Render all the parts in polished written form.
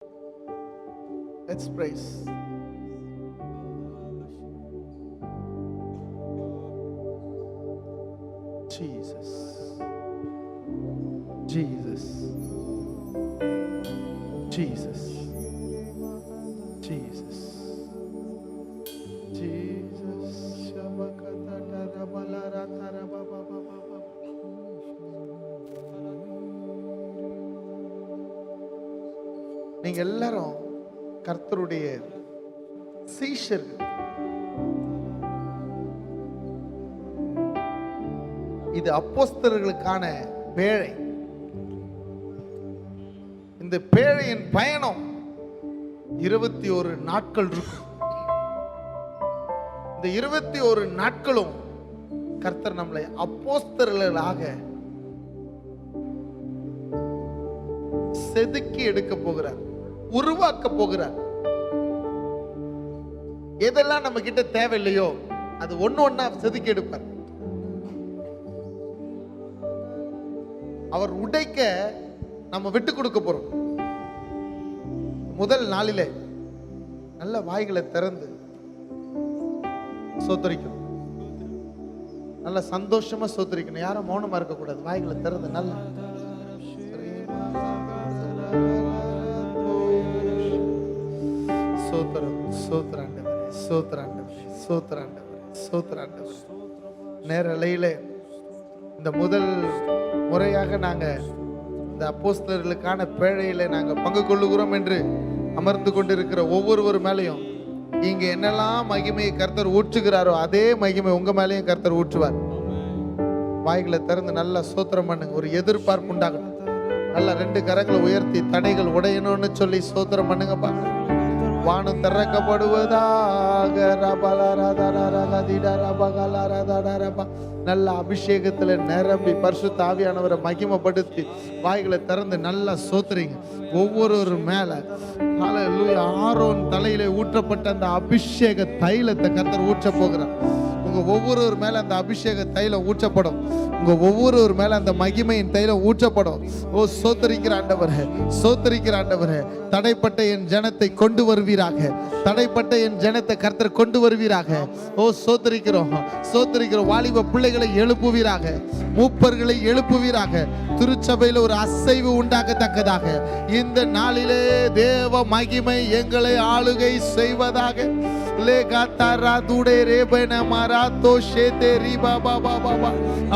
Let's praise. Jesus. Jesus. Jesus. Jesus. Jesus. நீங்க எல்லாரும் கர்த்தருடைய சீஷர்கள். இது அப்போஸ்தலர்களுக்கான பேழை. இந்த பேழையின் பயணம் 21 நாட்கள் இருக்கும். இந்த 21 நாட்களும் கர்த்தர் நம்மளை அப்போஸ்தலர்களாக செதுக்கி எடுக்க போகிறார், உருவாக்க போகிறார். எதெல்லாம் நம்ம கிட்ட தேவையில்லையோ அது ஒண்ணா செதுக்கி எடுப்பார். அவர் உடைக்க நம்ம விட்டு கொடுக்க போறோம். முதல் நாளிலே நல்ல வாய்களை திறந்து சோத்தரிக்கணும். நல்ல சந்தோஷமா சோத்தரிக்கணும். யாரும் மௌனமா இருக்க கூடாது. வாய்களை திறந்து நல்லா நேரலையிலே இந்த முதல் முறையாக நாங்க இந்த அப்போஸ்தலர்களுக்கான பேழையில நாங்க பங்கு கொள்ளுகிறோம் என்று அமர்ந்து கொண்டிருக்கிற ஒவ்வொருவர் மேலையும் இங்க என்னெல்லாம் மகிமையை கர்த்தர் ஊற்றுகிறாரோ அதே மகிமை உங்க மேலையும் கர்த்தர் ஊற்றுவார். வாய்களை திறந்து நல்லா சோத்திரம் பண்ணுங்க. ஒரு எதிர்பார்ப்பு உண்டாகணும். நல்லா 2 கரங்களை உயர்த்தி தடைகள் உடையணும்னு சொல்லி சோத்திரம் பண்ணுங்க. பாருங்க, வானம் திறக்கப்படுவதாக. நல்ல அபிஷேகத்துல நிரம்பி பரிசுத்த ஆவியானவரை மகிமைப்படுத்தி வாய்களை திறந்து நல்லா சோத்துறீங்க. ஒவ்வொரு மேல ஹல்லேலூயா, ஆரோன் தலையில ஊற்றப்பட்ட அந்த அபிஷேக தைலத்தை கர்த்தர் ஊற்ற போகிறார். உங்க ஒவ்வொரு மேல அந்த அபிஷேக தைலம் ஊற்றப்படும். உங்க ஒவ்வொரு மேல அந்த மகிமையின் தைலம் ஊற்றப்படும். ஓ சோத்தரிக்கிற ஆண்டவரே, சோத்தரிக்கிற ஆண்டவரே, தடைப்பட்ட என் ஜனத்தை கொண்டு வருவீராக. தடைப்பட்ட என் ஜனத்தை கர்த்தர் கொண்டு வருவீராக. ஓ சோத்தரிக்கிறோம், சோத்தரிக்கிறோம். வாலிப பிள்ளைகளை எழுப்புவீராக, மூப்பர்களை எழுப்புவீராக. திருச்சபையில் ஒரு அசைவு உண்டாகத்தக்கதாக இந்த நாளிலே தேவ மகிமை எங்களை ஆளுகை செய்வதாக.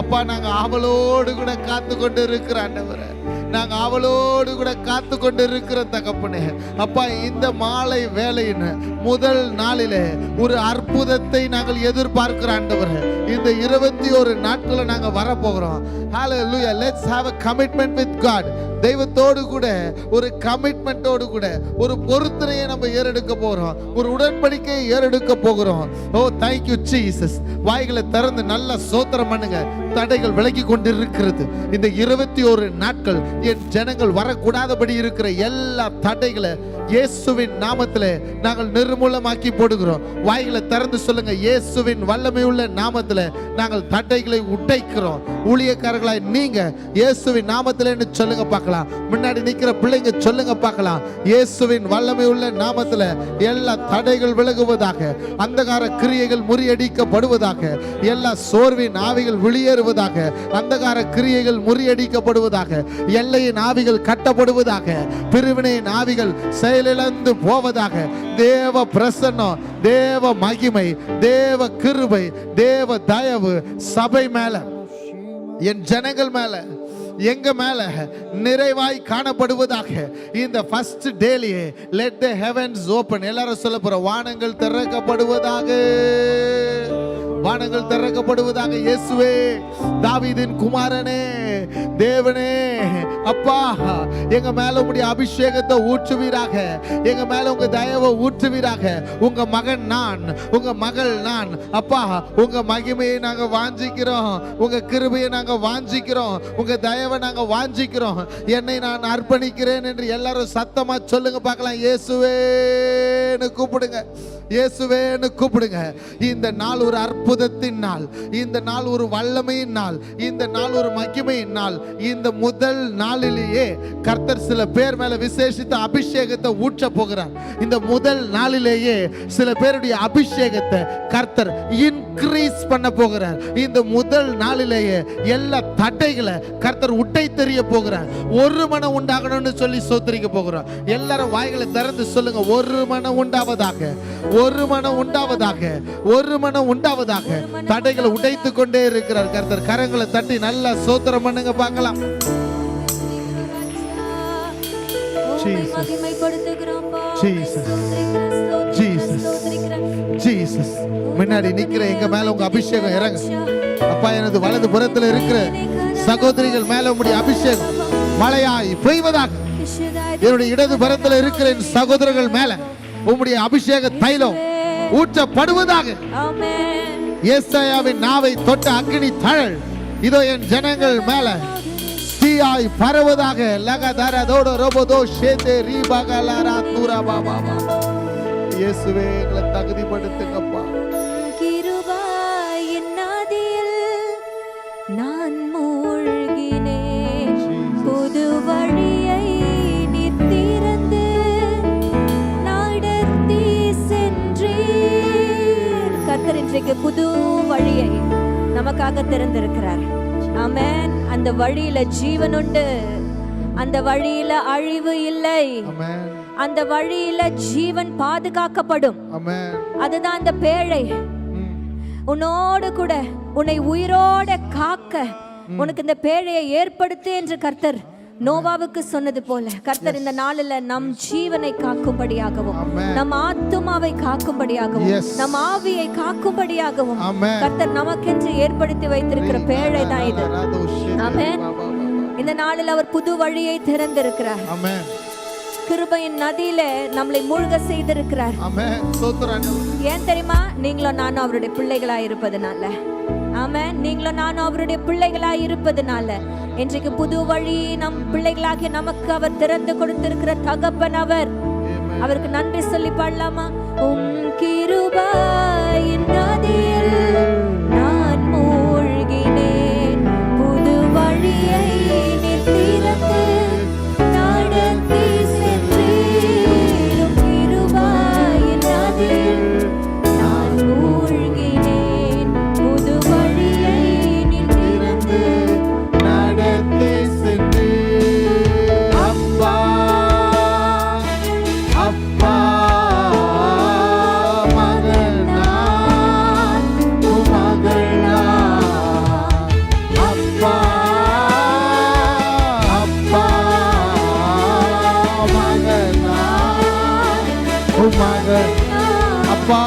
அப்பா, நாங்க அவளோடு கூட காத்து கொண்டு இருக்கிற ஆண்டவரே, நாங்க அவளோடு கூட காத்து கொண்டு இருக்கிற தகப்பனே. அப்பா, இந்த மாலை வேளையின் முதல் நாளிலே ஒரு அற்புதத்தை நாங்கள் எதிர்பார்க்கிற ஆண்டவரே. இந்த 21 நாட்களை நாங்க வரப்போகிறோம். Hallelujah. Let's have a commitment with God. தெய்வத்தோடு கூட ஒரு கமிட்மெண்டோடு கூட ஒரு பொருத்தனையை நம்ம ஏறெடுக்க போகிறோம். ஒரு உடன்படிக்கையை ஏறெடுக்க போகிறோம். ஓ தேங்க் யூ ஜீசஸ். வாய்களை திறந்து நல்ல சோத்திரம் பண்ணுங்க. தடைகள் விலகி கொண்டிருக்கிறது. இந்த 21 நாட்கள் என் ஜனங்கள் வரக்கூடாதபடி இருக்கிற எல்லா தடைகளை இயேசுவின் நாமத்திலே நாங்கள் நிர்மூலமாக்கி போடுகிறோம். வாய்களை திறந்து சொல்லுங்க, இயேசுவின் வல்லமை உள்ள நாமத்திலே நாங்கள் தடைகளை உடைக்கிறோம். ஊழியக்காரர்களாய் நீங்க இயேசுவின் நாமத்திலேன்னு சொல்லுங்க பார்க்கலாம். முன்னாடி நிக்கிற பிள்ளைங்க சொல்லுங்க பார்க்கலாம். இயேசுவின் வல்லமை உள்ள நாமத்திலே எல்லா தடைகள் விலகுவதாக, அந்தகார கிரியைகள் முறியடிக்கப்படுவதாக, எல்லா சோர்வின் ஆவிகள் வெளியேறுவதாக, அந்தகார கிரியைகள் முறியடிக்கப்படுவதாக, எல்லையின் ஆவிகள் கட்டப்படுவதாக, பிரிவினையின் ஆவிகள் செயலிழந்து போவதாக. தேவ பிரசன்னம், தேவ மகிமை, தேவ கிருபை, தேவ தயவு சபை மேல, என் ஜனங்கள் மேல, எங்க மேல நிறைவாய் காணப்படுவதாக. இந்த first டேலியே let the heavens open. எல்லாரும் சொல்ல போற, வானங்கள் திறக்கப்படுவதாக, வானங்கள் திறக்கப்படுவதாக. இயேசுவே, தாவீதின் குமாரனே, தேவனே, அப்பா, எங்க மேல உங்களுடைய அபிஷேகத்தை ஊற்றுவீராக. எங்க மேல உங்க தயவை ஊற்றுவீராக. உங்க மகன் நான், உங்க மகள் நான். அப்பா, உங்க மகிமையை நாங்க வாஞ்சிக்கிறோம். உங்க கிருபையை நாங்க வாஞ்சிக்கிறோம். உங்க தயவை நாங்க வாஞ்சிக்கிறோம். என்னை நான் அர்ப்பணிக்கிறேன் என்று எல்லாரும் சத்தமா சொல்லுங்க பார்க்கலாம். இயேசுவேன்னு கூப்பிடுங்க, இயேசுவேன்னு கூப்பிடுங்க. இந்த நாள் ஒரு அற்புதத்தின் நாள். இந்த நாள் ஒரு வல்லமையின் நாள். இந்த நாள் ஒரு மகிமையின் நாள். இந்த முதல் நாளிலேயே கர்த்தர் சில பேர் மேல விசேஷித்த அபிஷேகத்தை ஊற்ற போகிறார். இந்த முதல் நாளிலேயே சில பேருடைய அபிஷேகத்தை கர்த்தர் இன்கிரீஸ் பண்ண போகிறார். இந்த முதல் நாளிலேயே எல்லா தடைகளை கர்த்தர் உடை தெரிய போகிறார். ஒரு மனம் உண்டாகணும்னு சொல்லி சோதரிக்க போகிறார். எல்லாரும் வாய்களை திறந்து சொல்லுங்க, ஒரு மனம் உண்டாவதாக, ஒரு மனம் உண்டாவதாக, ஒரு மனம் உண்டாவதாக. தடைகளை உடைத்து கொண்டே இருக்கிறார் கர்த்தர். கரங்களை தட்டி நல்லா சோத்திரம் பண்ணுங்க பார்க்கலாம். முன்னாடி நிக்கிற எங்க மேல உங்க அபிஷேகம் இறங்க. அப்பா, எனது வலது புறத்தில் இருக்கிற சகோதரிகள் மேல உங்களுடைய அபிஷேகம் மழையாய் பெய்வதாக. என்னுடைய இடது புறத்தில் இருக்கிற என் சகோதரர்கள் மேல உம்முடைய அபிஷேக தைலம் ஊற்றப்படுவதாக. ஏசாயாவின் நாவை தொட்ட அக்னி தழல் இதோ என் ஜனங்கள் மேல தீயாய் பரவுவதாக. லகதரதோட ரோபோதோ ஷேதே ரீபகலரா தூரா பாபா. இயேசுவே, எங்களை தகுதிப்படுத்துங்கப்பா. கிருபையின் நதியில் நான் மூழ்கினேன், புது வழியை நீர் திறந்து நடத்தி சென்றீர். கர்த்தர் இன்றைக்கு புது வழியை நமக்காக திறந்திருக்கிறார். ஆமென். அந்த வழியில ஜீவன் உண்டு, அந்த வழியில அழிவு இல்லை, அந்த வழியில ஜீவன் பாதுகாக்கப்படும். அதுதான் அந்த பேழை. உன்னோடு கூட உன்னை உயிரோட காக்க உனக்கு இந்த பேழையை ஏற்படுத்து என்று கர்த்தர் நோவாவுக்கு சொன்னது போல கர்த்தர் இந்த நாளில் நம் ஜீவனை காக்கும்படியாகவும், நம் ஆத்துமாவை காக்கும்படியாகவும், நம் ஆவியை காக்கும்படியாகவும் கர்த்தர் நமக்கென்று ஏற்படுத்தி வைத்திருக்கிற பேழை தான் இது. ஆமென். இந்த நாளில் அவர் புது வழியை திறந்திருக்கிறார். கிருபையின் நதியில நம்மளை மூழ்க செய்திருக்கிறார். ஏன் தெரியுமா? நீங்களும் நானும் அவருடைய பிள்ளைகளாய் இருப்பதனால. ஆமென். நீங்களும் நானும் அவருடைய பிள்ளைகளாய் இருப்பதனால இன்றைக்கு புது வழி நம் பிள்ளைகளாகிய நமக்கு அவர் திறந்து கொடுத்திருக்கிற தகப்பன் அவர். அவருக்கு நன்றி சொல்லி பாடலாமா? உம் கிருபையின் நதியில் நான் மூழ்கினேன், புது வழியை நீர் திறந்து நடத்தி சென்றீர். உம் கிருபையின் நதியில் நான் மூழ்கினேன், புது வழியை நீர் திறந்து நடத்தி சென்றீர். அப்பா, அப்பா, மகள் நான், மகள் நான். அப்பா, அப்பா, மகள் நான், மகள். அப்பா,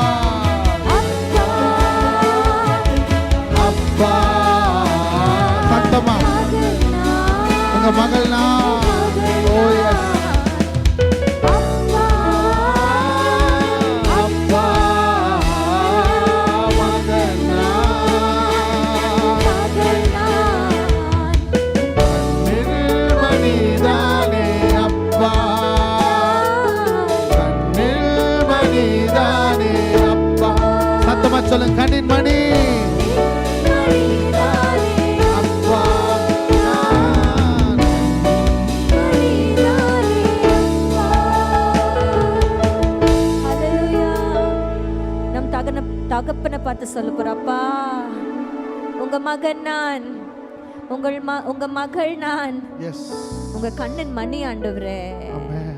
அப்பா, சத்தமா உங்க மகள் நான். ஓ எஸ். அப்பா, மகள் நான். கண்ணில் மணிதானே அப்பா, கண்ணில் மணிதானே அப்பா. சத்தமா சொல்லுங்க, கண்ணின் மணி. அப்பா, நான். நம் தகப்பனை பார்த்து சொல்ல போறப்பா, உங்க மகன் நான், உங்க மகள் நான், எஸ். உங்க கண்ணன் மணி ஆண்டவரே. ஆமென்.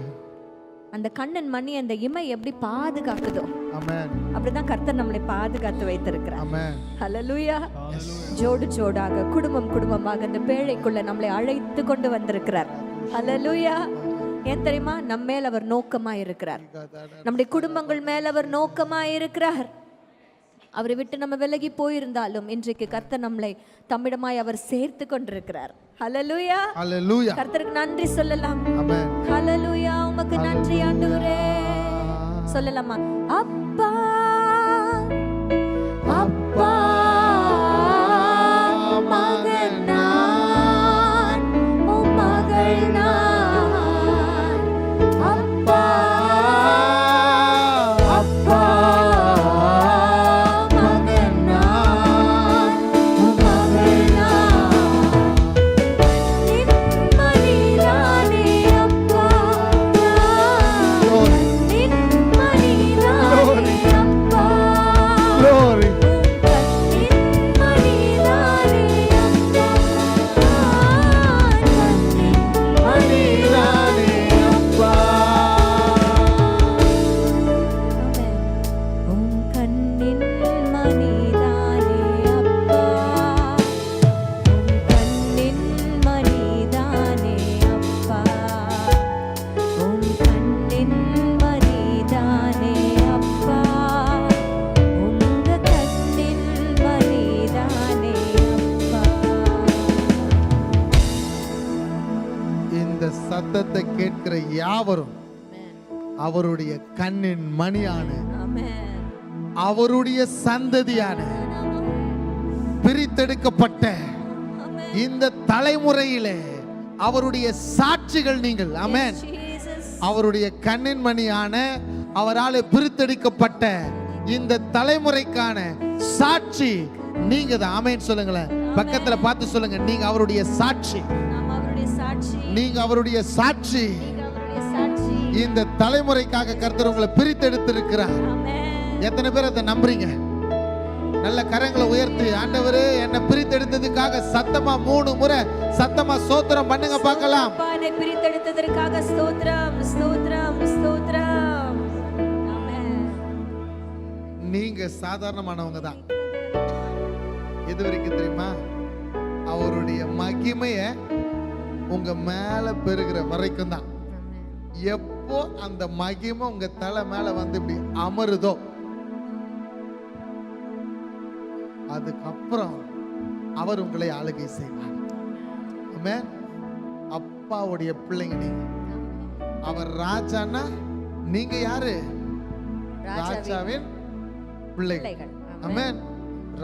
அந்த கண்ணன் மணி அந்த இமை எப்படி பாதுகாக்குதோ ஆமென். அப்படிதான் கர்த்தர் நம்மளை பாதுகாத்து வைத்திருக்கிறார். ஆமென். ஹல்லேலூயா. ஜோடு ஜோடாக, குடும்பம் குடும்பமாக அந்த பேழைக்குள்ள நம்மளை அழைத்து கொண்டு வந்திருக்கிறார். ஹல்லேலூயா. ஏன் தெரியுமா? நம்ம மேல் அவர் நோக்கமா இருக்கிறார். நம்முடைய குடும்பங்கள் மேல் அவர் நோக்கமா இருக்கிறார். அவரை விட்டு நம்ம விலகி போயிருந்தாலும் இன்றைக்கு கர்த்தர் நம்மளை தம்மிடமாய் அவர் சேர்த்து கொண்டிருக்கிறார். ஹல்லேலூயா. ஹல்லேலூயா. கர்த்தருக்கு நன்றி சொல்லலாம். ஆமென். ஹல்லேலூயா. உமக்கு நன்றி ஆண்டவரே. சொல்லலாமா? அப்பா, அப்பா, மகள் நான், உம் மகள் நான். அப்பா, அப்பா, மகள் நான், மகள் நான். யாவரும் அவருடைய கண்ணின் மணியான ஆமென். அவருடைய சந்ததியான பிரித்தெடுக்கப்பட்ட ஆமென். இந்த தலைமுறையிலே அவருடைய சாட்சிகள் நீங்கள். ஆமென். ஜீசஸ். அவருடைய கண்ணின் மணியான அவரால் பிரித்தெடுக்கப்பட்ட இந்த தலைமுறைக்கான சாட்சி நீங்க தான். ஆமென் சொல்லுங்களேன். பக்கத்துல பார்த்து சொல்லுங்க, நீங்க அவருடைய சாட்சி. நாம் அவருடைய சாட்சி. நீங்க அவருடைய சாட்சி. நீங்க அவருடைய சாட்சி. இந்த தலைமுறைக்காக கர்த்தர் உங்களை பிரித்தெடுத்திருக்கிறார். ஆமென். எத்தனை பேர் அதை நம்புறீங்க? நல்ல கரங்களை உயர்த்தி, ஆண்டவரே என்னை பிரித்தெடுத்ததுக்காக சத்தமா 3 முறை சத்தமா ஸ்தோத்திரம் பண்ணுங்க பார்க்கலாம். அப்பா, என்னை பிரித்தெடுத்ததற்காக ஸ்தோத்திரம், ஸ்தோத்திரம், ஸ்தோத்திரம். ஆமென். நீங்க சாதாரணமானவங்க தான். எது வரைக்கும் தெரியுமா? அவருடைய மகிமைய உங்க மேல பெருகிற வரைக்கும் தான். எப்போ அந்த மகிமை உங்க தலை மேல வந்து இப்படி அமருதோ அதுக்கப்புறம் அவர் உங்களை ஆளுகை செய்வார். ஆமென். அப்பாவுடைய பிள்ளைங்க நீங்க. அவர் ராஜானா நீங்க யாரு? ராஜாவின் பிள்ளைகள். ஆமென்.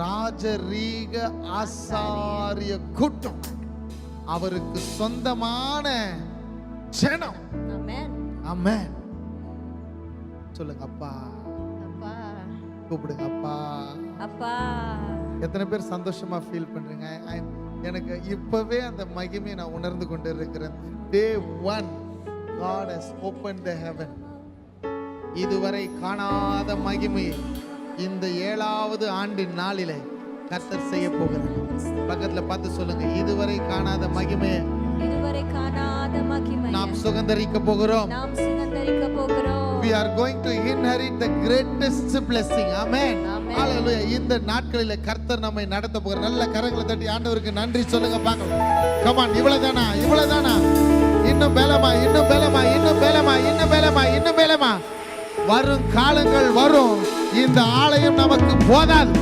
ராஜரீக ஆசாரிய கூட்டம், அவருக்கு சொந்தமான ஜனம். ஆமென். ஆமென். சொல்லுங்க அப்பா. அப்பா. கூப்பிடுங்க அப்பா. அப்பா. எத்தனை பேர் சந்தோஷமா ஃபீல் பண்றீங்க? எனக்கு இப்பவே அந்த மகிமையை நான் உணர்ந்து கொண்டு இருக்கிறேன். Day 1 God has opened the heaven. இதுவரை காணாத மகிமை இந்த 7வது ஆண்டின் நாளிலே கர்த்தர் செய்ய போகிறார். பக்கத்துல பார்த்து சொல்லுங்க, இதுவரை காணாத மகிமையை இதுவரை காணாத மகிமை நாம் சுகந்தரிக்க போகிறோம். நாம் சுகந்தரிக்க போகிறோம். We are going to inherit the greatest blessing. Amen. Amen. Hallelujah. இந்த நாட்களிலே கர்த்தர் நம்மை நடத்த போகிறார். நல்ல கரங்களை தட்டி ஆண்டவருக்கு நன்றி சொல்லுங்க பார்க்கலாம். Come on, இவ்வளவுதானா? இவ்வளவுதானா? இன்னும் பலமா, இன்னும் பலமா, இன்னும் பலமா, இன்னும் பலமா, இன்னும் பலமா. வரும் காலங்கள் வரும். இந்த ஆலயம் நமக்கு போதாது.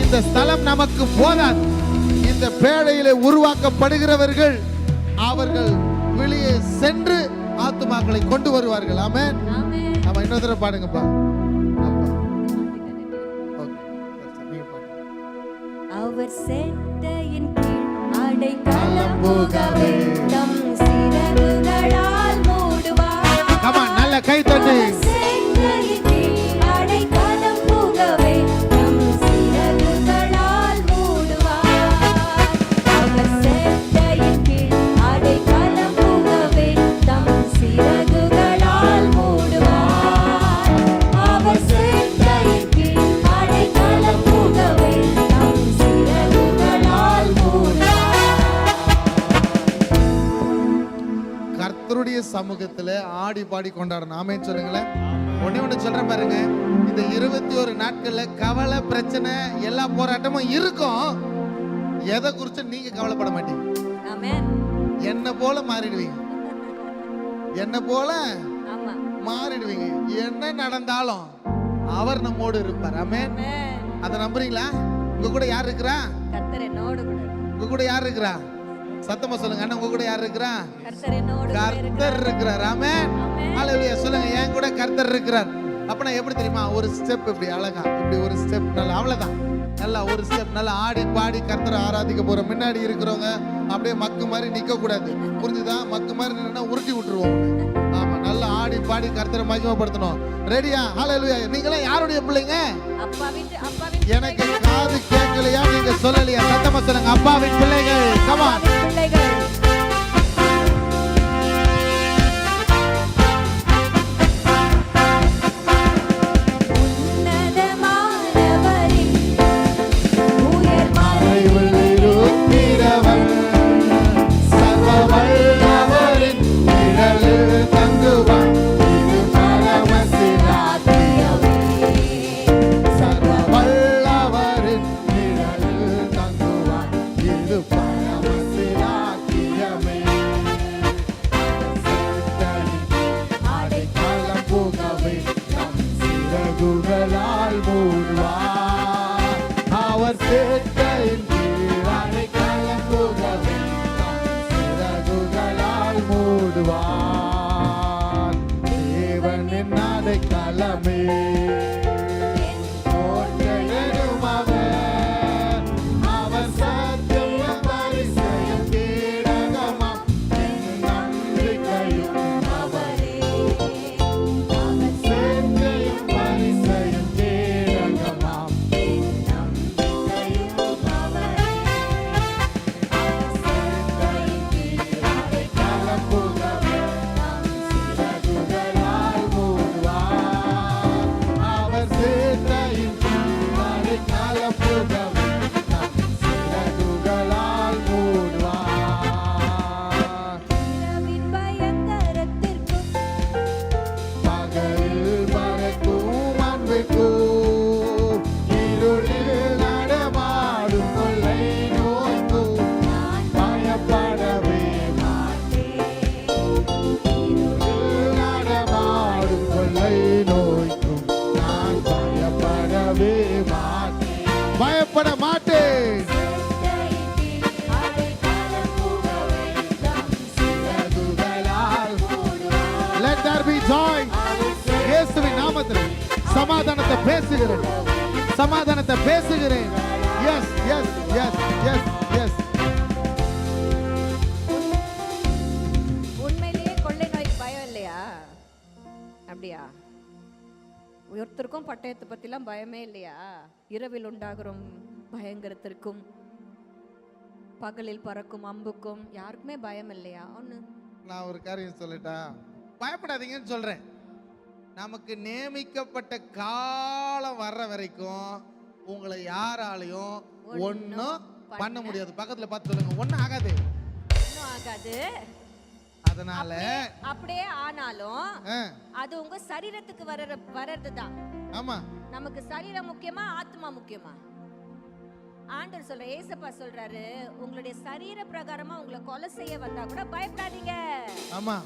இந்த ஸ்தலம் நமக்கு போதாது. இந்த பேழையிலே உருவாக்கப்படுகிறவர்கள் அவர்கள் வெளியே சென்று ஆத்துமாக்களை கொண்டு வருவார்கள். ஆமென். ஆமென். நம்ம இன்னொரு தடவை பாடுங்கப்பா. நீங்க பாடுங்க. அவர் செட்டையின் கீழ் அடைக்கலம் புகவே தம் சிறகுகளால் மூடுவார். Come on, நல்ல கை தட்டி. அவர் செட்டையின் கீழ் அடைக்கலம் புகவே தம் சிறகுகளால் மூடுவார். அவர் செட்டையின் கீழ் அடைக்கலம் புகவே தம் சிறகுகளால் மூடுவார். அவர் செட்டையின் கீழ் அடைக்கலம் புகவே தம் சிறகுகளால் மூடுவார். கர்த்தருடைய சமூகத்துல ஆடி பாடி கொண்டாடணும். ஆமென் சொல்லுங்களேன். ஒண்ணு சொல்றேன் பாருங்க, இந்த 21 நாட்கள்ல கவலை பிரச்சனை எல்லா போராட்டமும் இருக்கும். எதை குறிச்சு நீங்க கவலைப்பட மாட்டீங்க. ஆமென். என்ன போல மாறிடுவீங்க. என்ன போல ஆமா. மாறிடுவீங்க. என்ன நடந்தாலும் அவர் நம்மோடு இருப்பார். ஆமென். ஆமென். அதை நம்புறீங்களா? உங்க கூட யார் இருக்கிறா? கர்த்தர் என்னோடு கூட இருக்கிறார். உங்க கூட யார் இருக்கிறா? சத்தமா சொல்லுங்க. அண்ணா, உங்க கூட யார் இருக்கிறா? கர்த்தர் என்னோடு கூட கர்த்தர் இருக்கிறார். இருக்கிறார். ஆமென். ஆமென். ஹalleluya. சொல்லுங்க, என் கூட கர்த்தர் இருக்கிறார். அப்பனா எப்படி தெரியுமா? ஒரு ஸ்டெப் இப்படி அழகா, இப்படி ஒரு ஸ்டெப் நல்லா, அவ்வளவுதான். நல்லா ஒரு ஸ்டெப் நல்லா ஆடி பாடி கர்த்தரை ஆராதிக்க போறோம். முன்னாடி இருக்கிறவங்க அப்படியே மக்கு மாதிரி நிக்க கூடாது. புரிஞ்சுதா? மக்கு மாதிரி நின்னா உருட்டி விட்டுருவோம். ஆமா, நல்லா ஆடி பாடி கர்த்தரை மகிமைப்படுத்தணும். ரெடியா? ஹalleluya. நீங்களே யாருடைய பிள்ளைங்க? அப்பாவின் எனக்கு காது கேட்கலையா? நீங்க சொல்லலையா? சத்தமா சொல்லுங்க, அப்பாவின் பிள்ளைகள். Come on. பிள்ளைகள். உன்னதமானவரின் உயர் மறைவில் இருக்கிறவன், சர்வ வல்லவரின் நிழலில் தங்குவான். இது பரமசிலாக்கியமே. சர்வ வல்லவரின் நிழலில் தங்குவான். இது பரமசிலாக்கியமே. ஜீவனின் அடைக்கலமே கோட்டையனும் அவர், அவர் சத்தியம் பரிசையும் கேடகமாம் என் நம்பிக்கையும் அவரே. அவர் சத்தியம் பரிசையும் கேடகமாம் என் நம்பிக்கையும் அவரே. அவர் சேட்டையின் கீழ் அடைக்கலம் புகவே தம் சிறகுகளால் மூடுவார். அவர் சேட்டையின் கீழ் அடைக்கலம் புகவே தம் சிறகுகளால் மூடுவார். இரவின் பயங்கரத்திற்கும் பகலில் பறக்கும் அன்பிற்கும் இருளில் நடமாடும் கொள்ளை நோய்க்கும் நான் பயப்படவே மாட்டேன். இருளில் நடமாடும் கொள்ளை நோய்க்கும் நான் பயப்படவே மாட்டேன். பயப்பட மாட்டேன். Let there be joy. இயேசுவின் நாமத்தில் சமாதானத்தை பேசுகிறேன், சமாதானத்தை பேசுகிறேன். Yes yes yes yes yes. உண்மையிலேயே கொள்ளை நோய்க்கு பயம் இல்லையா? அப்படியா? ஒருத்தருக்கும் பட்டயத்தை பத்திலாம் பயமே இல்லையா? இரவில் உண்டாகிற பயங்கரத்திற்கும் பகலில் பறக்கும் அம்புக்கும் யாருக்குமே பயம் இல்லையா? ஒண்ணு நான் ஒரு காரியம் சொல்லட்டா? பயப்படாதீங்கன்னு சொல்றேன். நமக்கு நியமிக்கப்பட்ட காலம் வர்ற வரைக்கும் உங்களை யாராலையும் ஒன்றும் பண்ண முடியாது. பக்கத்துல பார்த்து சொல்லுங்க, ஒன்றும் ஆகாது. ஒன்றும் ஆகாது. அதனால அப்படியே ஆனாலும் ஆ, அது உங்க சரீரத்துக்கு வர்றதுதான். ஆமா, நமக்கு சரீரம் முக்கியமா ஆத்மா முக்கியமா? ஆண்டவர் சொல்ற, ஏசப்பா சொல்றாரு, உங்களுடைய சரீர பிரகாரமா உங்களை கொலை செய்ய வந்தா கூட பயப்படாதீங்க. ஆமா,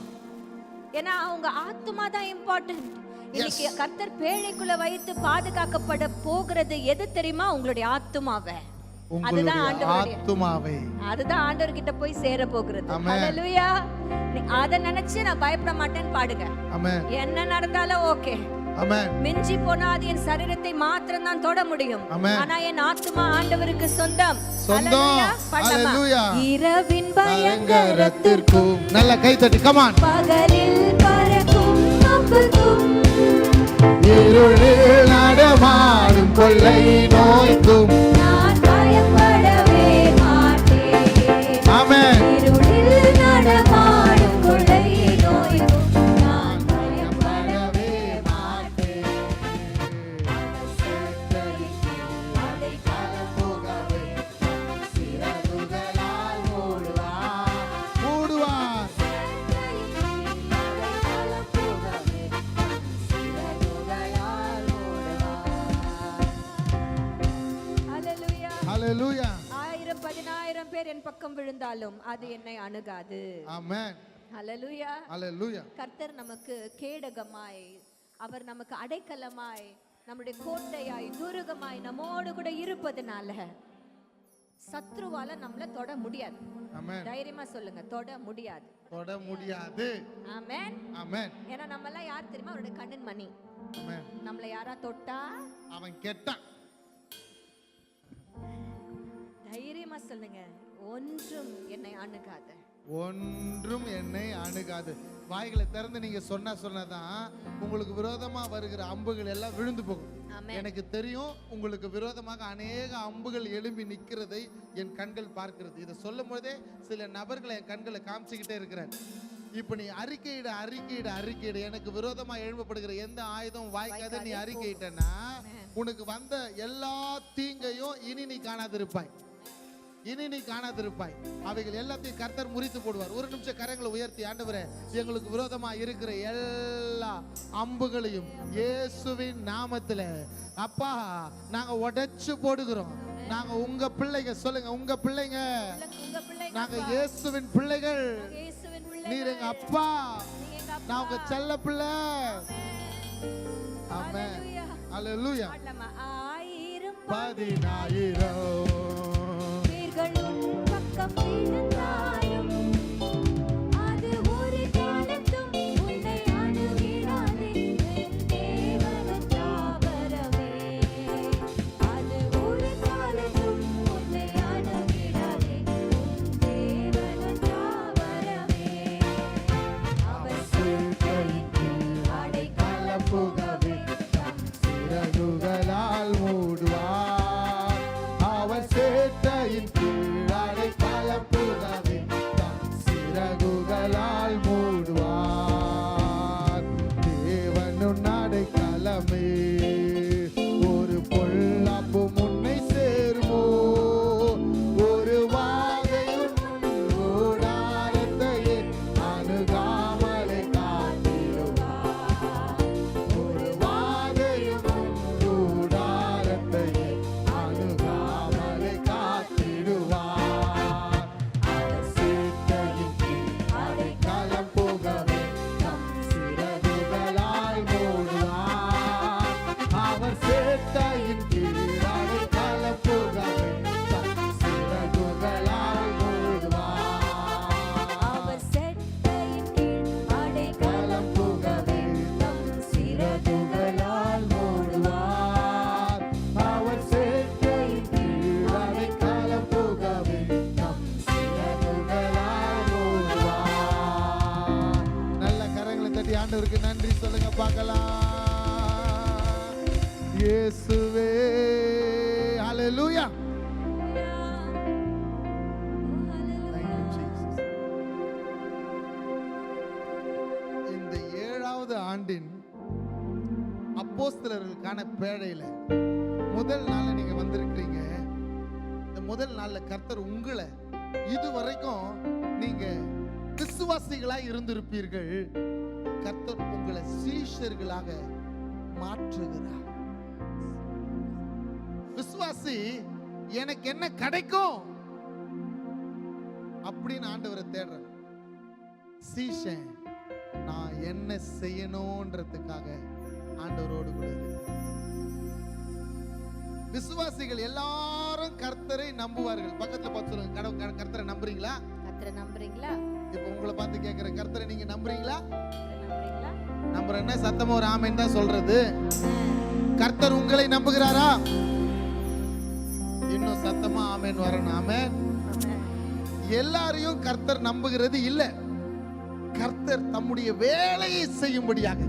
ஏன்னா உங்க ஆத்மா தான் இம்பார்ட்டன்ட். இன்னைக்கு கர்த்தர் பேழைக்குள்ள வைத்து பாதுகாக்கப்பட போகிறது எது தெரியுமா? உங்களுடைய ஆத்மாவை. அதுதான் ஆண்டவருடைய ஆத்துமாவை. அதுதான் ஆண்டவர் கிட்ட போய் சேர போகிறது. ஆமென். ஹalleluya. அத நினைச்சு நான் பயப்பட மாட்டேன்னு பாடுங்க. ஆமென், என்ன நடந்தாலும் ஓகே. ஆமென், மிஞ்சி போனா அது என் சரீரத்தை மாத்திரம் தான் தொட முடியும். ஆமென். ஆனா என் ஆத்மா ஆண்டவருக்கு சொந்தம். சொந்தம். ஹalleluya. பாடலாமா? ஹalleluya. இரவின் பயங்கரத்திற்கும் நல்ல கை தட்டி கமான். பகலில் பறக்கும் அம்புக்கும் இருளில் நடமாடும் கொள்ளை நோய்க்கும் நான் பயப்படவே மாட்டேன். ஆமென். இருளில் நடமாடும் கொள்ளை நோய்க்கும் நான் பயப்படவே மாட்டேன். அதை கலப்புகவே சிறகுகளால் மூடுவார். மூடுவார். ஹalleluya. 1000-10,000 பேர் என் பக்கம் விழுந்தாலும் அது என்னை அணுகாது. ஆமென். ஹalleluya. ஹalleluya. கர்த்தர் நமக்கு கேடகமாய், அவர் நமக்கு அடைக்கலமாய், நம்முடைய கோட்டையாய், துருகமாய் நம்மோடு கூட இருப்பதனால சத்ருவால நம்மள தொட முடியாது. ஆமென். தைரியமா சொல்லுங்க, தொட முடியாது. தொட முடியாது. ஆமென். ஆமென். ஏன்னா நம்ம எல்லாம் யார் தெரியுமா? அவருடைய கண்ணின் மணி. ஆமென். நம்மள யாரா தொட்டா அவன் கெட்டான். தைரியமா சொல்லுங்க, ஒன்றும் என்னை அணுகாத. ஒன்றும் என்னை அணுகாது. வாய்களை திறந்து நீங்க சொன்னதான் உங்களுக்கு விரோதமா வருகிற அம்புகள் எல்லாம் விழுந்து போகும். ஆமென். எனக்கு தெரியும், உங்களுக்கு விரோதமாக அநேக அம்புகள் எழும்பி நிற்கிறதை என் கண்கள் பார்க்கிறது. இதை சொல்லும் போதே சில நபர்களை என் கண்களை காமிச்சுக்கிட்டே இருக்கிறேன். இப்ப நீ அறிக்கையிட அறிக்கையிட அறிக்கையிட எனக்கு விரோதமா எழும்பப்படுகிற எந்த ஆயுதம் வாய்க்காத நீ அறிக்கையிட்டனா உனக்கு வந்த எல்லா தீங்கையும் இனி நீ காணாதிருப்பாய். இனி நீ காணாதிருப்பாய். அவைகள் எல்லாத்தையும் கர்த்தர் முறித்து போடுவார். ஒரு நிமிஷம் கரங்களை உயர்த்தி, ஆண்டவரே, எங்களுக்கு விரோதமா இருக்கிற எல்லா அம்புகளையும் இயேசுவின் நாமத்துல அப்பா நாங்க உடைச்சு போடுகிறோம். நாங்க உங்க பிள்ளைங்க. சொல்லுங்க, உங்க பிள்ளைங்க. நாங்க இயேசுவின் பிள்ளைகள். நீர் எங்க அப்பா, நான் உங்க செல்ல பிள்ளை. ஆமென். ஹalleluya. 10,000 பக்கம் விழுந்தாலும் அது ஒரு காலத்தும் உன்னை அணுகிடாதே. புகவே தம் சிறகுகளால் மூடுவார். அவர் சேட்டையின் கீழ் அடைக்கலம் புகவே தம் சிறகுகளால் மூடுவார். தேவனும் அடைக்கலமே, ஒரு பொல்லாப்பு முன்னை சேருமோ, ஒரு வாதையும் கூடாரத்தையே அணுகாமலே காத்திடுவார். ஒரு வாதையும் கூடாரத்தையே அணுகாமலே காத்திடுவார். அவர் சேட்டையின் கீழ் அடைக்கலம் புகவே தம் சிறகுகளால் மூடுவார். அவர் சேட்டையின் கீழ் அடைக்கலம் புகவே தம் சிறகுகளால் மூடுவார். அவர் செட்டையின் கீழ் அடைக்கலம் புகவே தம் சிறகுகளால் மூடுவார். அவர் சேட்டையின் கீழ் அடைக்கலம் புகவே தம் சிறகுகளால் மூடுவார். நல்ல கரங்களை தட்டி ஆண்டவருக்கு நன்றி சொல்லுங்க பார்க்கலாம். இயேசுவே, ஹalleluya. Thank you, Jesus. இந்த 7வது ஆண்டின் அப்போஸ்தலர்களுக்கான பேழையில முதல் நாள்ல நீங்க வந்திருக்கிறீங்க. இந்த முதல் நாள்ல கர்த்தர் உங்களை இதுவரைக்கும் நீங்க விசுவாசிகளாய் இருந்திருப்பீர்கள். கர்த்தர் உங்களை சீஷர்களாக மாற்றுகிறார். விசுவாசி எனக்கு என்ன கிடைக்கும் அப்படின்னு ஆண்டவரை தேடுறார். சீஷன் நான் என்ன செய்யணும்ன்றதுக்காக ஆண்டவரோடு கூட இருக்கிறார். விசுவாசிகள் எல்லாரும் கர்த்தரை நம்புவார்கள். பக்கத்துல பார்த்து சொல்லுங்க, கர்த்தரை நம்புறீங்களா? கர்த்தரை நம்புறீங்களா? இப்ப உங்களை பார்த்து கேட்கிறேன், கர்த்தரை நீங்க நம்புறீங்களா? நம்புறீங்களா? நம்புறேன்னா சத்தமா ஒரு ஆமென் தான் சொல்றது. கர்த்தர் உங்களை நம்புகிறாரா? இன்னும் சத்தமா ஆமென் வரணும். ஆமென். எல்லாரையும் கர்த்தர் நம்புகிறது இல்ல. கர்த்தர் தம்முடைய வேலையை செய்யும்படியாக,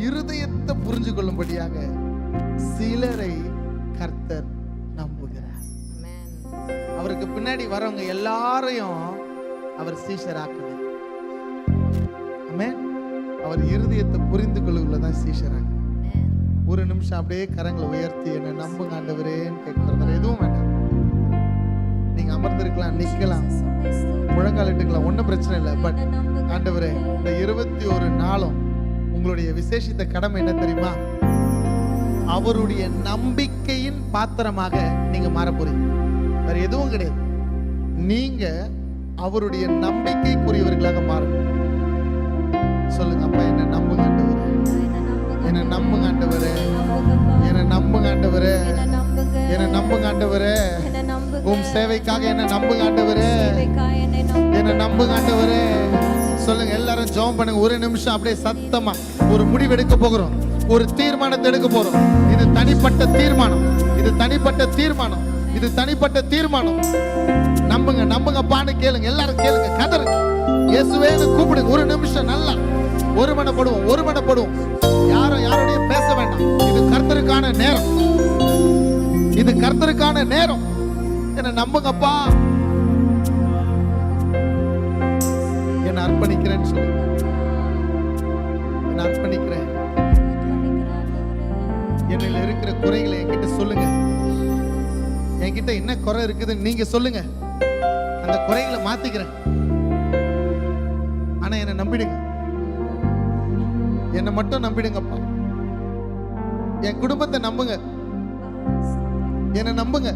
இருதயத்தை புரிஞ்சு கொள்ளும்படியாக சிலரை கர்த்தர் நம்புகிறார். அவருக்கு பின்னாடி வரவங்க எல்லாரையும் அவர் சீஷராக்குவார். ஆமென். அவர் இருதயத்தை புரிந்து கொள்ளுள்ளதான் சீஷராக்குவார். ஒரு நிமிஷம் அப்படியே கரங்களை உயர்த்தி என்ன நம்புங்க ஆண்டவரேன்னு கேட்கறது எதுவும் வேண்டாம். நீங்க அமர்ந்திருக்கலாம், நிக்கலாம், முழங்காலிட்டுக்கலாம், ஒன்றும் பிரச்சனை இல்லை. பட் ஆண்டவரே, இந்த 21 நாளும் உங்களுடைய விசேஷித்த கடமை என்ன தெரியுமா? அவருடைய நம்பிக்கையின் பாத்திரமாக நீங்க மாற போறீங்க. வேற எதுவும் கிடையாது. நீங்க அவருடைய நம்பிக்கைக்குரியவர்களாக மாறணும். சொல்லுங்க, அப்பா என்ன நம்புங்க ஆண்டவரே, என்ன நம்புங்க ஆண்டவரே, என்ன நம்புங்க ஆண்டவரே, என்ன நம்புங்க ஆண்டவரே, உம் சேவைக்காக என்ன நம்புங்க ஆண்டவரே, என்ன நம்புங்க ஆண்டவரே. சொல்லுங்க, எல்லாரும் ஜெபம் பண்ணுங்க. ஒரு நிமிஷம் அப்படியே சத்தமா ஒரு முடிவு எடுக்க போகிறோம். ஒரு தீர்மானத்தை எடுக்க போறோம். இது தனிப்பட்ட தீர்மானம், இது தனிப்பட்ட தீர்மானம், இது தனிப்பட்ட தீர்மானம். நம்புங்க, நம்புங்கப்பான்னு கேளுங்க. எல்லாரும் கேளுங்க, கதறுங்க, இயேசுவேன்னு கூப்பிடுங்க. ஒரு நிமிஷம் நல்லா ஒருமனப்படுவோம், ஒருமனப்படுவோம். யாரும் யாரோடைய பேச வேண்டாம். இது கர்த்தருக்கான நேரம், இது கர்த்தருக்கான நேரம். என்ன நம்புங்கப்பா, என்ன அர்ப்பணிக்கிறேன்னு சொல்லு. என்ன அர்ப்பணிக்கிறேன். என்னில் இருக்கிற குறைகளை என்கிட்ட சொல்லுங்க. என்கிட்ட என்ன குறை இருக்குதுன்னு நீங்க சொல்லுங்க. அந்த குறைகளை மாத்திக்கிறேன். ஆனா என்ன நம்பிடுங்க, என்னை மட்டும் நம்பிடுங்கப்பா. என் குடும்பத்தை நம்புங்க, என்னை நம்புங்க.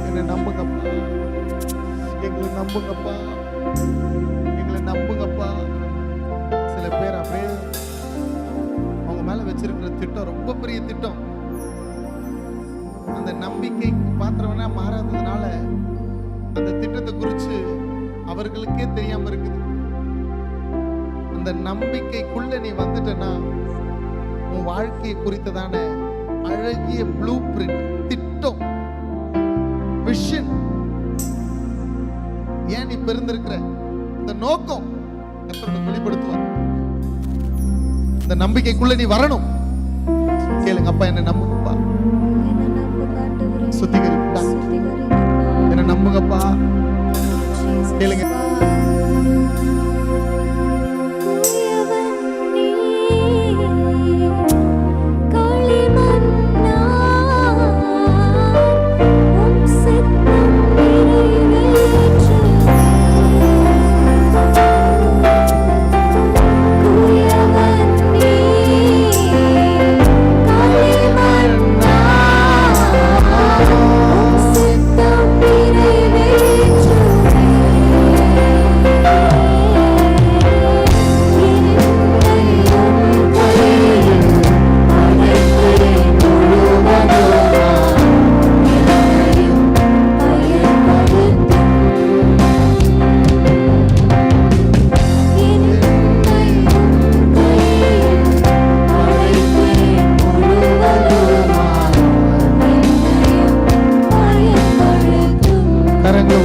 என்ன நம்புங்கப்பா, எங்களை நம்புங்கப்பா, எங்களை நம்புங்கப்பா. சில பேர் அப்படியே அவங்க மேல வச்சிருக்கிற திட்டம் ரொம்ப பெரிய திட்டம். அந்த நம்பிக்கை பாத்திரம்னா மாறாததுனால அந்த திட்டத்தை குறித்து அவர்களுக்கே தெரியாம இருக்குது. அந்த நம்பிக்கைக்குள்ள நீ வந்துட்டனா உன் வாழ்க்கையை குறித்ததான அழகிய ப்ளூ பிரிண்ட், திட்டம், விஷன், ஏன் நீ பிறந்திருக்கிற இந்த நோக்கம் கர்த்தர் வெளிப்படுத்துவார். இந்த நம்பிக்கைக்குள்ள நீ வரணும். கேளுங்க, அப்பா என்ன நம்புங்கப்பா, சுத்திகரிப்பா, என்ன நம்புங்கப்பா. கேளுங்க,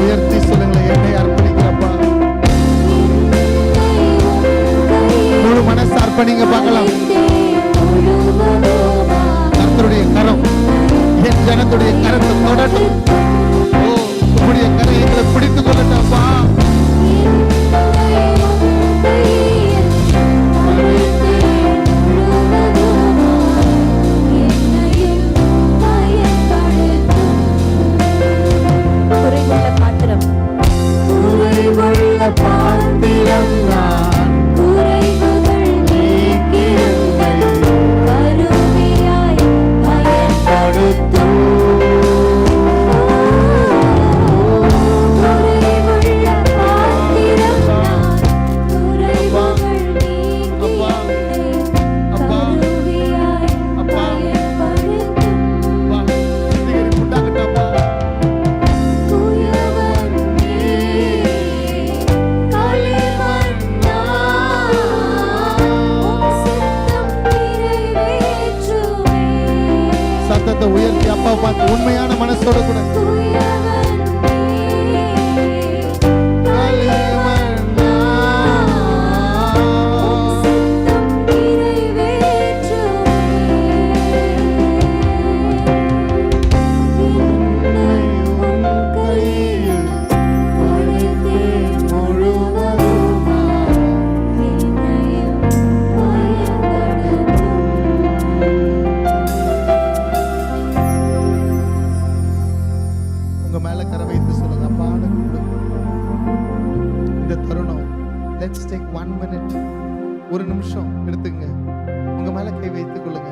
உயர்த்தி சொல்லுங்களேன், என்னை அர்ப்பணிக்கிறப்பா. முழு மனசு அர்ப்பணிங்க பார்க்கலாம். கர்த்தருடைய கரம் என் ஜனத்துடைய கரத்தை தொடட்டும். ஓ, உங்களுடைய கரை எங்களை பிடித்துக் கொள்ளட்டப்பா. சத்தத்தை உயர்த்தி அப்பா பார்த்து உண்மையான மனசோட கூட Let's take 1 minute. ஒரு நிமிஷம் எடுத்துங்க. உங்க மேல கை வைத்துக் கொள்ளுங்க.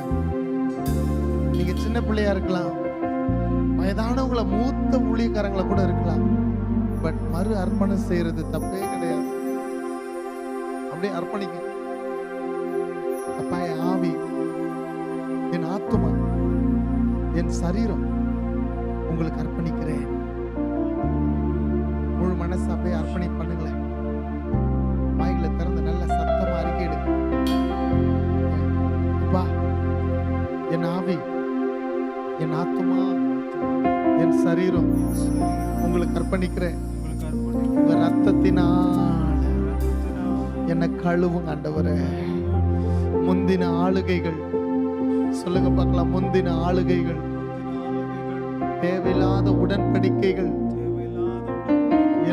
நீங்க சின்ன பிள்ளையா இருக்கலாம், வயதானவங்கள மூத்த ஊழியக்காரங்கள கூட இருக்கலாம். பட் மறு அர்ப்பணம் செய்யறது தப்பே கிடையாது. அப்படியே அர்ப்பணிக்க. அப்பா, என் ஆவி, என் ஆத்துமா, என் சரீரம் உங்களுக்கு அர்ப்பணிக்கிறேன். முழு மனசு அப்படியே அர்ப்பணி பண்ணுங்களேன். வாய்களை திறந்து நல்ல சத்தமா அறிக்கையிடு. அப்பா, என் ஆவி, என் ஆத்துமா, என் சரீரம் உங்களுக்கு அர்ப்பணிக்கிறேன். உங்க ரத்தத்தினால் என்னை கழுவுங்க ஆண்டவரே. முந்தின ஆளுகைகள் சொல்லுங்க பார்க்கலாம். முந்தின ஆளுகைகள், தேவையில்லாத உடன்படிக்கைகள்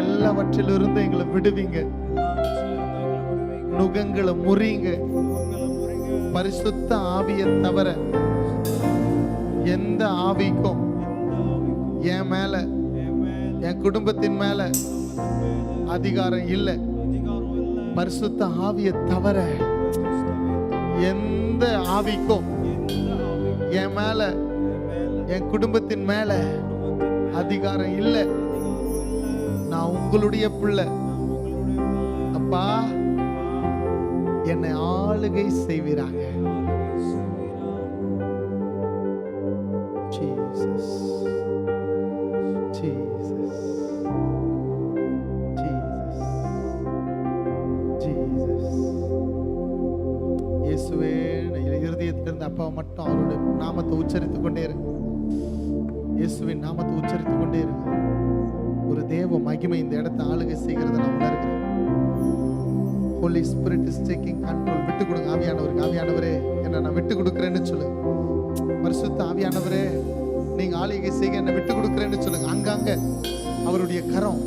எல்லாவற்றிலிருந்து எங்களை விடுவீங்க. நுகங்களை முறிங்க. பரிசுத்த ஆவியை தவிர எந்த ஆவிக்கும் என் மேல, என் குடும்பத்தின் மேல அதிகாரம் இல்லை. பரிசுத்த ஆவியை தவிர எந்த ஆவிக்கும் என் மேல, என் குடும்பத்தின் மேல அதிகாரம் இல்லை. நான் உங்களுடைய பிள்ளை. அப்பா, என்னை ஆளுகை செய்வீராங்க. Jesus, Jesus, Jesus, Jesus. இயேசுவே இருதயத்திலிருந்து அப்பாவை மட்டும் அவருடைய நாமத்தை உச்சரித்துக் கொண்டே இருங்க. இயேசுவின் நாமத்தை உச்சரித்துக் கொண்டே இருங்க. ஒரு தேவ மகிமை இந்த இடத்தை ஆளுகை செய்கிறத நான் உணர்கிறேன். Holy Spirit is taking control. விட்டு கொடுங்க ஆவியானவருக்கு. ஆவியானவரே என்ன நான் விட்டு கொடுக்கிறேன்னு சொல்லுங்க. பரிசுத்த ஆவியானவரே நீங்க ஆளுகை செய்ய என்ன விட்டு கொடுக்கிறேன்னு சொல்லுங்க. அங்கங்க அவருடைய கரம்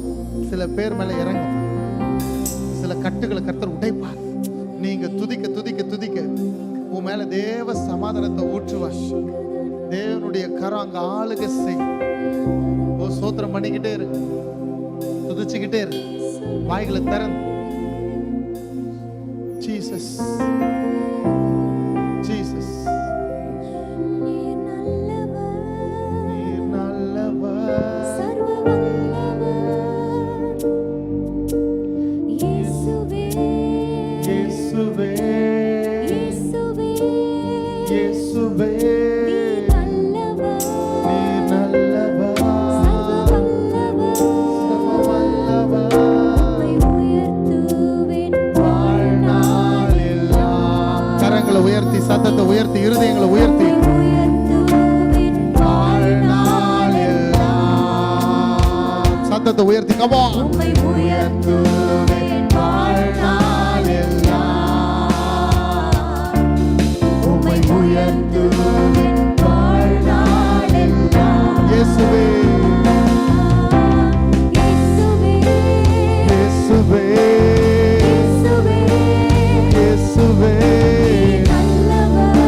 சில பேர் மேல இறங்கும். சில கட்டுகளை கர்த்தர் உடைப்பார். நீங்க துதிக்க துதிக்க துதிக்க உன் மேல தேவ சமாதானத்தை ஊற்றுவார். தேவனுடைய கரம் அங்க ஆளுகை செய்யும். ஓ சோத்திரம் பண்ணிக்கிட்டே இரு, துதிச்சுக்கிட்டே இரு, வாய்களை திறந்து. ஜீசஸ் ஜீசஸ் நீர் நல்லவர் சர்வ வல்லவர் இயேசுவே இயேசுவே இயேசுவே இயேசுவே நீர் நல்லவர் சர்வ வல்லவர் உம்மை உயர்த்துவேன் வாழ்நாளெல்லாம். கரங்களை உயர்த்தி சத்தத்தை உயர்த்தி இருதயங்களை உயர்த்தி உயர்த்துவேன் வாழ்நாளெல்லாம் சத்தத்தை உயர்த்தி கமா உம்மை உயர்த்துவேன் வாழ்நாளெல்லாம். உம்மை உயர்த்துவேன் வாழ்நாளெல்லாம். இயேசுவே இயேசுவே இயேசுவே இயேசுவே இயேசுவே நீர் நல்லவர்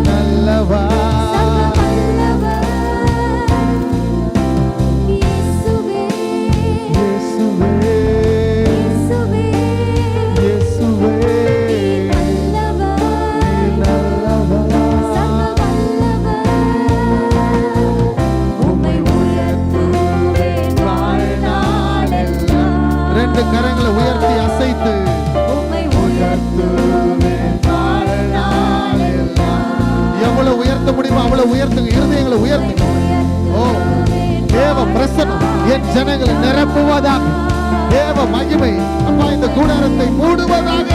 நல்லவர் சர்வ வல்லவர் இயேசுவே இயேசுவே இயேசுவே இயேசுவே நீர் நல்லவர் நல்லவர் சர்வ வல்லவர் உம்மை உயர்த்துவேன் வாழ்நாளெல்லாம். ரெண்டு கரங்களை உயர்த்தி அசைத்து உம்மை உயர்த்துவேன் வாழ்நாளெல்லாம். எவ்வளவு உயர்த்த முடியுமோ அவ்வளவு உயர்த்துங்க. இருதயங்களை உயர்த்துங்க. ஓ தேவ பிரசன்னம் என் ஜனங்களை நிரப்புவதாக. தேவ மகிமை அப்பா இந்த கூடாரத்தை மூடுவதாக.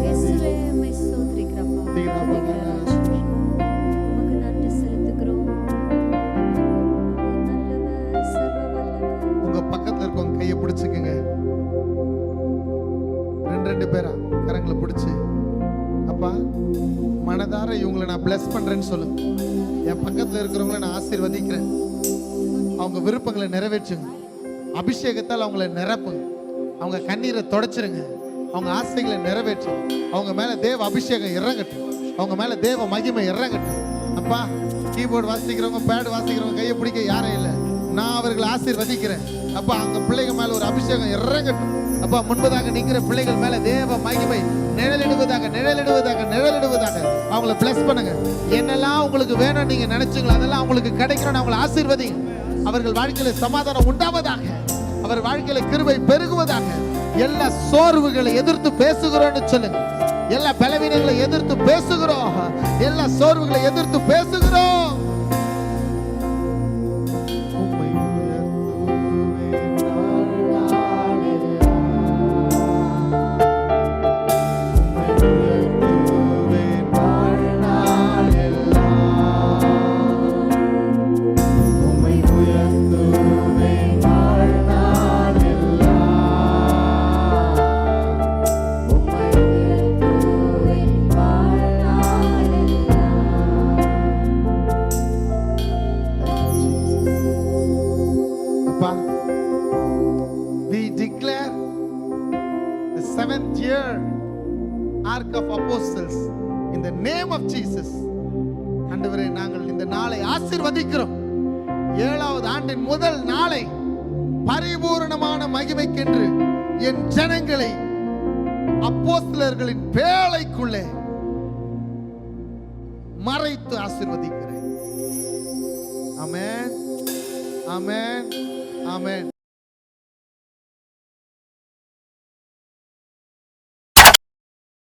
இயேசுவே உம்மை ஸ்தோத்திரிக்கிறோம். உமக்கு நன்றி செலுத்துகிறோம். நல்லவர் சர்வ வல்லவர். உங்க பக்கத்துல இருக்கவங்க கையை பிடிச்சுக்குங்க. ரெண்டு பேரா கரங்களை பிடிச்சு அப்பா மனதார இவங்களை நான் பிளஸ் பண்றேன்னு சொல்லுங்க. என் பக்கத்துல இருக்கிறவங்களை நான் ஆசீர்வதிக்கிறேன். அவங்க விருப்பங்களை நிறைவேற்றுங்க. அபிஷேகத்தால் அவங்களை நிரப்புங்க. அவங்க கண்ணீரை தொடச்சிருங்க. அவங்க ஆசைகளை நிறைவேற்றுங்க. அவங்க மேல தேவ அபிஷேகம் இறங்கட்டும். அவங்க மேல தேவ மகிமை இறங்கட்டும். அப்பா கீபோர்டு வாசிக்கிறவங்க பேட் வாசிக்கிறவங்க கையை பிடிக்க யாரும் இல்லை. நான் அவர்களை ஆசீர்வதிக்கிறேன். அப்பா அங்க பிள்ளைங்க மேல ஒரு அபிஷேகம் இறங்கட்டும். அப்பா முன்பதாக நிக்கிற பிள்ளைகள் மேல தேவ மகிமை நிழலிடுவதாக நிழலிடுவதாக நிழலிடுவதாக அவங்கள பிளஸ் பண்ணுங்க. என்னெல்லாம் உங்களுக்கு வேணும் நீங்க நினைச்சீங்களோ அதெல்லாம் அவங்களுக்கு கிடைக்கணும்னு அவங்களை ஆசீர்வதிங்க. அவர்கள் வாழ்க்கையில சமாதானம் உண்டாவதாக. அவர் வாழ்க்கையில கிருபை பெருகுவதாக. எல்லா சோர்வுகளை எதிர்த்து பேசுகிறோம்னு சொல்லுங்க. எல்லா பலவீனங்களை எதிர்த்து பேசுகிறோம். எல்லா சோர்வுகளை எதிர்த்து பேசுகிறோம். உம்மை உயர்த்துவேன் வாழ்நாளெல்லாம். உம்மை உயர்த்துவேன் வாழ்நாளெல்லாம். உம்மை உயர்த்துவேன் வாழ்நாளெல்லாம். உம்மை உயர்த்துவேன் வாழ்நாளெல்லாம். அப்பா, we declare the 7th year Ark of Apostles in the name of Jesus. ஆண்டவரே நாங்கள் இந்த நாளை ஆசீர்வதிக்கிறோம். 7வது ஆண்டின் முதல் நாளை பரிபூரணமான மகிமைக்கென்று என் ஜனங்களை அப்போஸ்தலர்களின் பேழைக்குள்ளே மறைத்து ஆசீர்வதிக்கிறேன். ஆமென் ஆமென் ஆமென்.